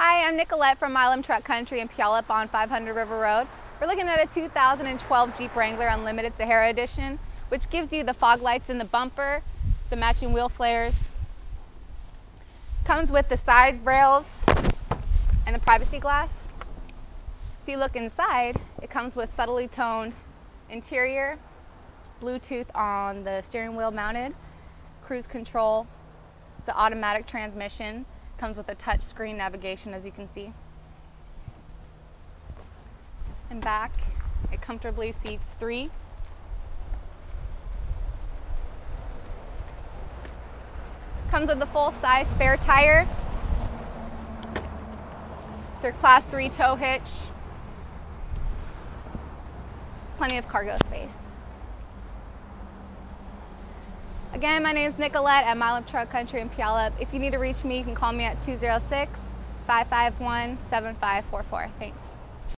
Hi, I'm Nicolette from Milam Truck Country in Puyallup on 500 River Road. We're looking at a 2012 Jeep Wrangler Unlimited Sahara Edition, which gives you the fog lights in the bumper, the matching wheel flares. Comes with the side rails and the privacy glass. If you look inside, it comes with subtly toned interior, Bluetooth on the steering wheel mounted, cruise control. It's an automatic transmission. Comes with a touch screen navigation, as you can see. And back, it comfortably seats 3. Comes with a full-size spare tire, their Class 3 tow hitch, plenty of cargo space. Again, my name is Nicolette at Milam Truck Country in Puyallup. If you need to reach me, you can call me at 206-551-7544. Thanks.